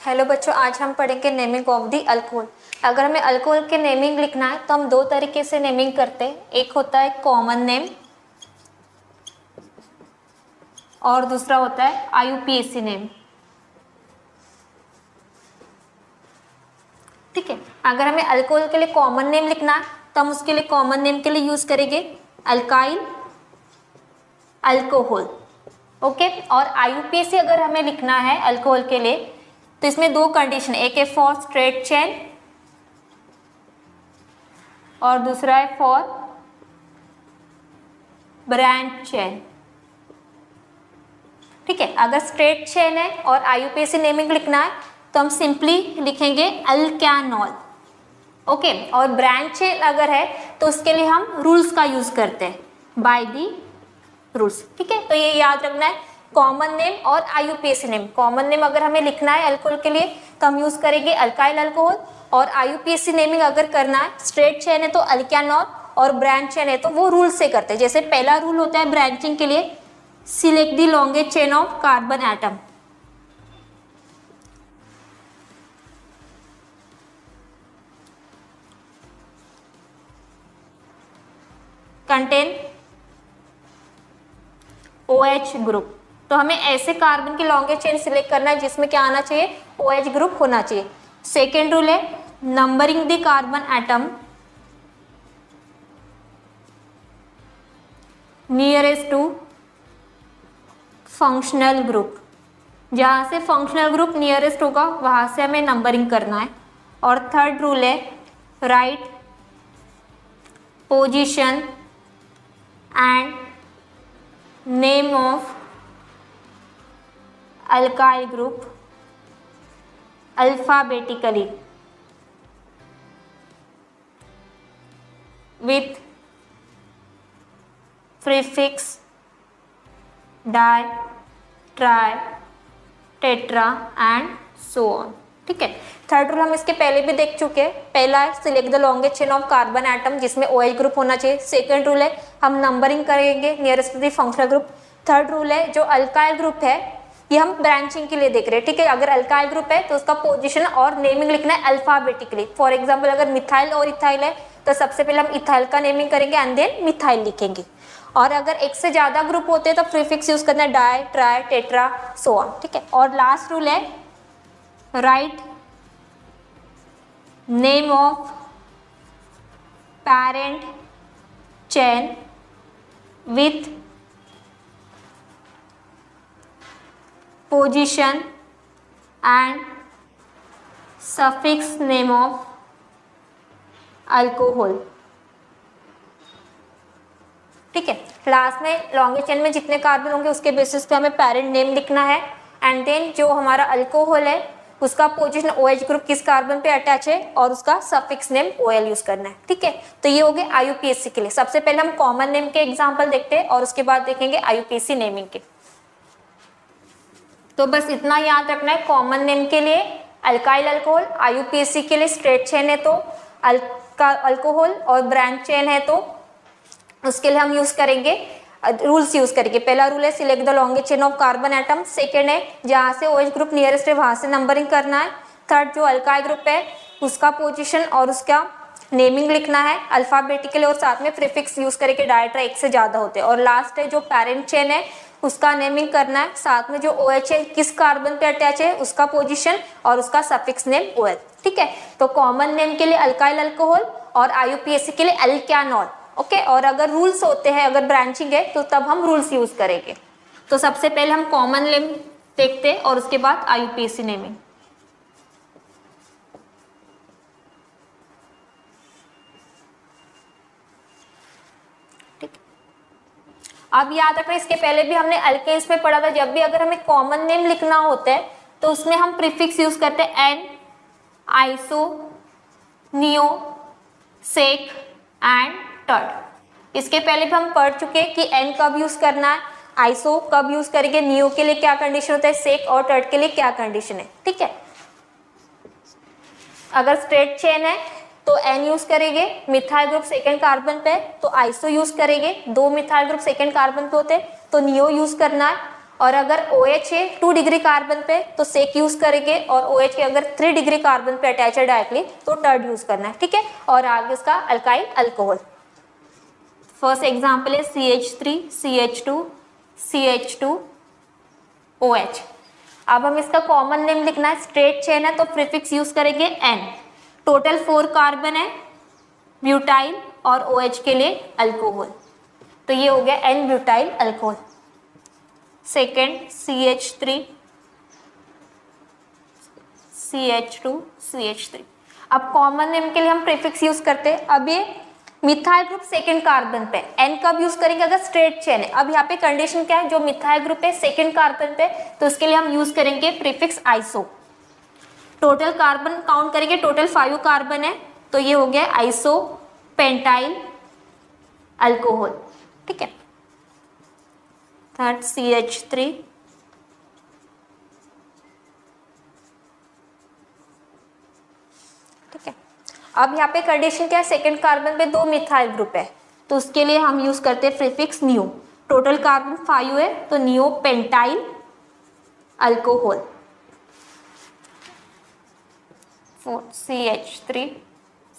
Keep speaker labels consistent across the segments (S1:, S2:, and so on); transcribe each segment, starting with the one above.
S1: Hello बच्चों, आज हम पढ़ेंगे नेमिंग ऑफ दी अल्कोहल। अगर हमें अल्कोहल के नेमिंग लिखना है तो हम दो तरीके से नेमिंग करते हैं। एक होता है कॉमन नेम और दूसरा होता है IUPAC नेम। ठीक है, अगर हमें अल्कोहल के लिए कॉमन नेम लिखना है तो हम उसके लिए कॉमन नेम के लिए यूज करेंगे अल्काइल अल्कोहल। ओके, और IUPAC अगर हमें लिखना है अल्कोहल के लिए तो इसमें दो कंडीशन, एक है फॉर स्ट्रेट चेन और दूसरा है फॉर ब्रांच चेन। ठीक है, अगर स्ट्रेट चेन है और IUPAC नेमिंग लिखना है तो हम सिंपली लिखेंगे अल्कैनॉल। ओके, और ब्रांच चेन अगर है तो उसके लिए हम रूल्स का यूज करते हैं, बाय दी रूल्स। ठीक है, तो ये याद रखना है, कॉमन नेम और IUPAC नेम। कॉमन नेम अगर हमें लिखना है अल्कोहल के लिए तो हम यूज करेंगे अल्काइल अल्कोहल, और IUPAC नेमिंग अगर करना है, स्ट्रेट चेन है तो अल्कैनॉल और ब्रांच चेन है तो वो रूल से करते हैं। जैसे पहला रूल होता है ब्रांचिंग के लिए, select the longest chain of carbon atom. Contain OH group. तो हमें ऐसे कार्बन की लॉन्गेस्ट चेन सिलेक्ट करना है जिसमें क्या आना चाहिए, OH ग्रुप होना चाहिए। सेकेंड रूल है numbering the carbon atom nearest to functional group. जहां से फंक्शनल ग्रुप नियरेस्ट होगा वहां से हमें नंबरिंग करना है। और थर्ड रूल है right position and name of alkyl group alphabetically with prefix di tri tetra and so on. ठीक है, थर्ड रूल हम इसके पहले भी देख चुके हैं। पहला है select the longest chain of carbon atom जिसमें OH ग्रुप होना चाहिए। सेकंड रूल है हम नंबरिंग करेंगे nearest to the functional group. Third rule है जो अल्काइल ग्रुप है ये हम ब्रांचिंग के लिए देख रहे हैं। ठीक है, अगर अल्काइल ग्रुप है तो उसका पोजीशन और नेमिंग लिखना है अल्फाबेटिकली। फॉर एग्जाम्पल अगर मिथाइल और इथाइल है तो सबसे पहले हम इथाइल का नेमिंग करेंगे एंड देन मिथाइल लिखेंगे। और अगर एक से ज्यादा ग्रुप होते हैं तो प्रीफिक्स यूज करना है di tri tetra so on. ठीक है, और लास्ट रूल है write name of parent chain with position and suffix name of alcohol. ठीक है, लास्ट में लॉन्गेस्ट चेन में जितने कार्बन होंगे उसके बेसिस पे हमें पैरेंट नेम लिखना है एंड देन जो हमारा अल्कोहल है उसका पोजीशन OH ग्रुप किस कार्बन पे अटैच है और उसका सफिक्स नेम OL यूज करना है। ठीक है, तो ये हो गए IUPAC के लिए। सबसे पहले हम कॉमन नेम के एग्जांपल देखते हैं और उसके बाद देखेंगे IUPAC नेमिंग के। तो बस इतना याद रखना है, कॉमन नेम के लिए अल्काइल अल्कोहल, IUPAC के लिए स्ट्रेट चेन है तो अल्कोहल और ब्रांच चेन है तो उसके लिए हम यूज करेंगे रूल्स यूज करेंगे। पहला रूल है select the longest chain of carbon atom. Second है जहां से OH ग्रुप नियरेस्ट है वहां से नंबरिंग करना है। थर्ड जो अल्काइल ग्रुप है उसका पोजीशन और उसका नेमिंग लिखना है अल्फाबेटिकली और साथ में प्रीफिक्स यूज करके डायट्रा एक से ज्यादा होते हैं। और लास्ट है जो पेरेंट चेन है उसका नेमिंग करना है, साथ में जो OH है किस कार्बन पे अटैच है उसका पोजीशन और उसका सफिक्स नेम OL। ठीक है, तो कॉमन नेम के लिए अल्काइल अल्कोहल और IUPAC के लिए अल्कैनॉल। ओके, और अगर रूल्स होते हैं, अगर ब्रांचिंग है तो तब हम रूल्स यूज करेंगे। तो सबसे पहले हम कॉमन नेम देखते हैं और उसके बाद IUPAC नेमिंग। ठीक, अब याद रखना इसके पहले भी हमने अल्केन्स में पढ़ा था, जब भी अगर हमें कॉमन नेम लिखना होता है तो उसमें हम प्रीफिक्स यूज करते हैं n, iso, neo, sec and tert. इसके पहले भी हम पढ़ चुके हैं कि एन कब यूज करना है, आइसो कब यूज करेंगे, नियो के लिए क्या कंडीशन होता है, सेक और टर्ड के लिए क्या कंडीशन है। ठीक है, अगर स्ट्रेट चेन है तो एन यूज करेंगे, मिथाइल ग्रुप सेकेंड कार्बन पे तो आइसो यूज करेंगे, दो मिथाइल ग्रुप सेकेंड कार्बन पे होते तो नियो यूज करना है। और अगर OH है 2 डिग्री कार्बन पे तो सेक यूज करेंगे, और OH के अगर 3 डिग्री कार्बन पे अटैच है डायरेक्टली तो टर्ड यूज करना है, ठीक है। और आगे उसका अल्काइल अल्कोहल। फर्स्ट एग्जांपल है CH3 CH2 CH2 OH। अब हम इसका कॉमन नेम लिखना है, स्ट्रेट चेन है तो प्रीफिक्स यूज करेंगे N। टोटल 4 कार्बन है, ब्यूटाइल और OH के लिए अल्कोहल, तो ये हो गया N butyl alcohol. Second CH3 CH2 CH3। अब कॉमन नेम के लिए हम प्रीफिक्स यूज करते हैं। अब ये मिथाइल ग्रुप सेकेंड कार्बन पे, N कब यूज करेंगे अगर स्ट्रेट चेन है। अब यहाँ पे कंडीशन क्या है, जो मिथाइल ग्रुप है सेकेंड कार्बन पे तो उसके लिए हम यूज करेंगे prefix iso. Total carbon count करेंगे, टोटल 5 कार्बन है तो ये हो गया आइसो पेंटाइल अल्कोहल, ठीक है। थर्ड CH3 ठीक है। अब यहाँ पे कंडीशन क्या है, सेकेंड कार्बन पे 2 मिथाइल ग्रुप है तो उसके लिए हम यूज करते हैं प्रीफिक्स नियो। टोटल कार्बन 5 है तो neo pentyl alcohol. Fourth CH3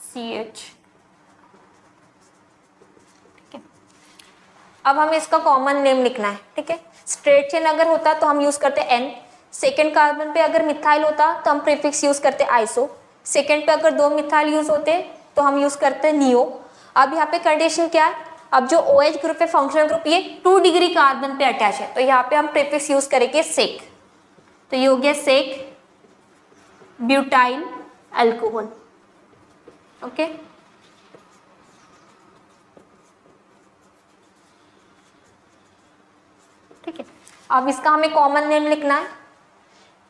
S1: CH। अब हमें इसका कॉमन नेम लिखना है, ठीक है। स्ट्रेट चेन अगर होता तो हम यूज करते N। सेकेंड कार्बन पे अगर मिथाइल होता तो हम प्रीफिक्स यूज करते आइसो। सेकेंड पे अगर 2 मिथाइल यूज होते तो हम यूज करते नियो। अब यहाँ पे कंडीशन क्या है, अब जो OH ग्रुप है फंक्शनल ग्रुप ये 2 डिग्री कार्बन पे अटैच है तो यहाँ पे हम प्रीफिक्स यूज करेंगे सेक, तो ये हो गया सेक ब्यूटाइल अल्कोहल, ओके। ठीक है। अब इसका हमें कॉमन नेम लिखना है,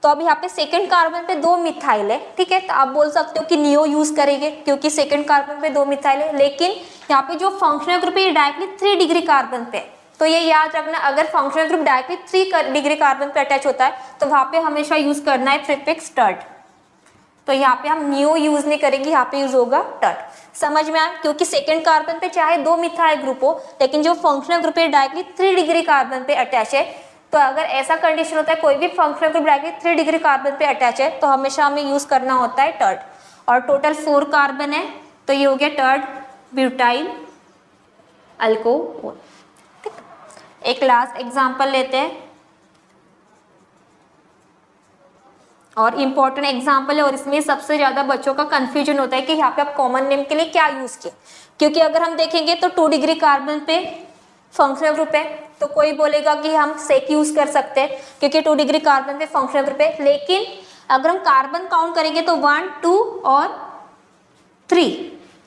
S1: तो अब यहाँ पे सेकेंड कार्बन पे 2 मिथाइल है, ठीक है। तो आप बोल सकते हो कि नियो यूज करेंगे क्योंकि सेकेंड कार्बन पे 2 मिथाइल है, लेकिन यहाँ पे जो फंक्शनल ग्रुप है ये डायरेक्टली 3 डिग्री कार्बन पे, तो ये याद रखना अगर functional group directly 3 degree carbon पे अटैच होता है तो वहाँ पे हमेशा यूज करना है प्रीफिक्स टर्ड। तो यहाँ पे हम नियो यूज नहीं करेंगे, यहाँ पे यूज होगा टर्ड। समझ में आया, क्योंकि सेकेंड कार्बन पे चाहे 2 मिथाइल ग्रुप हो लेकिन जो फंक्शनल ग्रुप है डायरेक्टली 3 डिग्री कार्बन पे अटैच है, तो अगर ऐसा कंडीशन होता है कोई भी functional group directly 3 degree carbon पे अटैच है तो हमेशा हमें यूज करना होता है टर्ड। और टोटल 4 कार्बन है तो ये हो गया टर्ड ब्यूटाइल अल्कोहल, ठीक। एक लास्ट एग्जांपल लेते हैं और इम्पॉर्टेंट एग्जाम्पल है, और इसमें सबसे ज्यादा बच्चों का कंफ्यूजन होता है कि यहाँ पे आप कॉमन नेम के लिए क्या यूज किए। क्योंकि अगर हम देखेंगे तो 2 डिग्री कार्बन पे फंक्शनल ग्रुप है तो कोई बोलेगा कि हम सेक यूज कर सकते हैं क्योंकि 2 डिग्री कार्बन पे फंक्शनल ग्रुप है, लेकिन अगर हम कार्बन काउंट करेंगे तो 1 2 और 3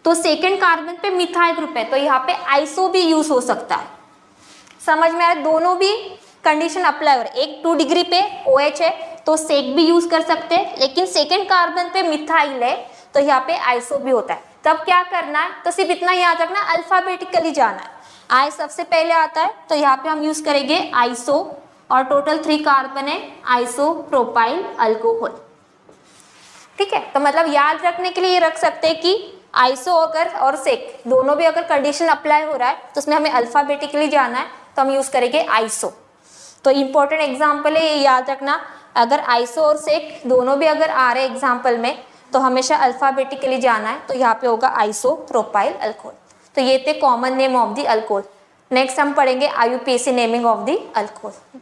S1: तो सेकेंड कार्बन पे मिथाइल ग्रुप है तो यहाँ पे आइसो भी यूज हो सकता है। समझ में आया, दोनों भी कंडीशन अप्लाई हो रहा है। एक 2 डिग्री पे OH है तो सेक भी यूज कर सकते हैं, लेकिन सेकेंड कार्बन पे मिथाइल है तो यहाँ पे आइसो भी होता है। तब क्या करना है, तो सिर्फ इतना याद रखना अल्फाबेटिकली जाना है। आई सबसे पहले आता है तो यहाँ पे हम यूज करेंगे आइसो, और टोटल 3 कार्बन है आइसो प्रोपाइल अल्कोहल, ठीक है। तो मतलब याद रखने के लिए ये रख सकते हैं कि आइसो अगर और सेक दोनों भी अगर कंडीशन अप्लाई हो रहा है तो उसमें हमें अल्फाबेटिकली जाना है तो हम यूज करेंगे आइसो। तो इम्पोर्टेंट एग्जाम्पल है, ये याद रखना अगर आइसो और सेक दोनों भी अगर आ रहे एग्जाम्पल में तो हमेशा अल्फाबेटिकली जाना है, तो यहाँ पे होगा आइसो प्रोपाइल अल्कोहल। तो ये थे common name of the alcohol. Next हम पढ़ेंगे IUPAC naming of the alcohol.